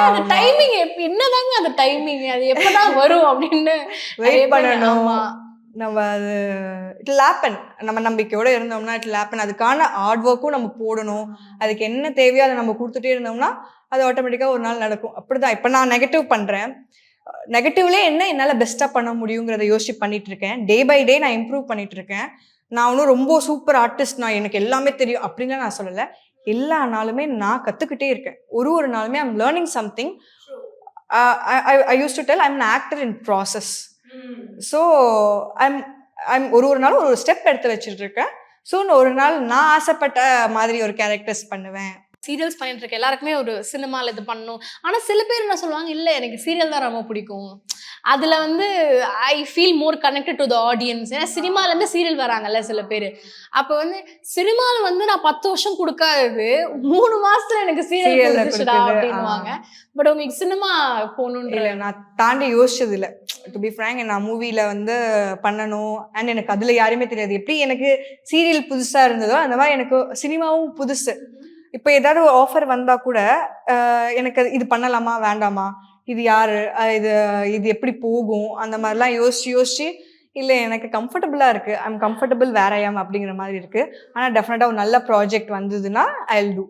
அந்த டைமிங் என்னதாங்க அந்த டைமிங், அது எப்பதான் வரும் அப்படின்னு வெயிட் பண்ணணும். நம்ம அது இட் ஹேப்பன், நம்ம நம்பிக்கையோட இருந்தோம்னா இட் ஹேப்பன். அதுக்கான ஹார்ட் ஒர்க்கும் நம்ம போடணும். அதுக்கு என்ன தேவையோ அதை நம்ம கொடுத்துட்டே இருந்தோம்னா அது ஆட்டோமேட்டிக்காக ஒரு நாள் நடக்கும். அப்படிதான் இப்போ நான் நெகட்டிவ் பண்ணுறேன். நெகட்டிவ்லேயே என்ன என்னால் பெஸ்ட்டாக பண்ண முடியுங்கிறத யோசிச்சு பண்ணிட்டு இருக்கேன். டே பை டே நான் இம்ப்ரூவ் பண்ணிட்டு இருக்கேன். நான் ஒன்றும் ரொம்ப சூப்பர் ஆர்டிஸ்ட், நான் எனக்கு எல்லாமே தெரியும் அப்படின்னு நான் சொல்லலை. எல்லா நாளுமே நான் கற்றுக்கிட்டே இருக்கேன். ஒரு நாளுமே I'm learning something. I used to tell I'm an actor in process. So I'm ஒரு நாளும் ஒரு ஸ்டெப் எடுத்து வச்சுட்டு இருக்கேன். ஸோ ஒரு நாள் நான் ஆசைப்பட்ட மாதிரி ஒரு கேரக்டர்ஸ் பண்ணுவேன். சீரியல்ஸ் பண்ணிட்டு இருக்க எல்லாருக்குமே ஒரு சினிமாவில் இது பண்ணணும். ஆனால் சில பேர் என்ன சொல்லுவாங்க, இல்லை எனக்கு சீரியல் தான் ரொம்ப பிடிக்கும், அதில் வந்து I feel more connected to the audience. ஏன்னா சினிமாலேருந்து சீரியல் வராங்கல்ல சில பேர். அப்போ வந்து சினிமாவில் வந்து நான் 10 வருஷம் கொடுக்காதது 3 மாசத்துல எனக்கு சீரியல் அப்படின்வாங்க. பட் உங்களுக்கு சினிமா போகணுன்ற இல்லை, நான் தாண்டி யோசிச்சது இல்லை. டு பி ஃப்ராங்க், நான் மூவியில் வந்து பண்ணணும் அண்ட் எனக்கு அதில் யாருமே தெரியாது. எப்படி எனக்கு சீரியல் புதுசாக இருந்ததோ அந்த மாதிரி எனக்கு சினிமாவும் புதுசு. இப்போ ஏதாவது ஆஃபர் வந்தால் கூட எனக்கு இது பண்ணலாமா வேண்டாமா, இது யார், இது எப்படி போகும், அந்த மாதிரிலாம் யோசிச்சு இல்லை எனக்கு கம்ஃபர்டபுளாக இருக்குது, ஐம் கம்ஃபர்டபுள் வேற ஐ ஆம் அப்படிங்கிற மாதிரி இருக்குது. ஆனால் டெஃபினட்டாக ஒரு நல்ல ப்ராஜெக்ட் வந்ததுன்னா ஐ வில் டூ.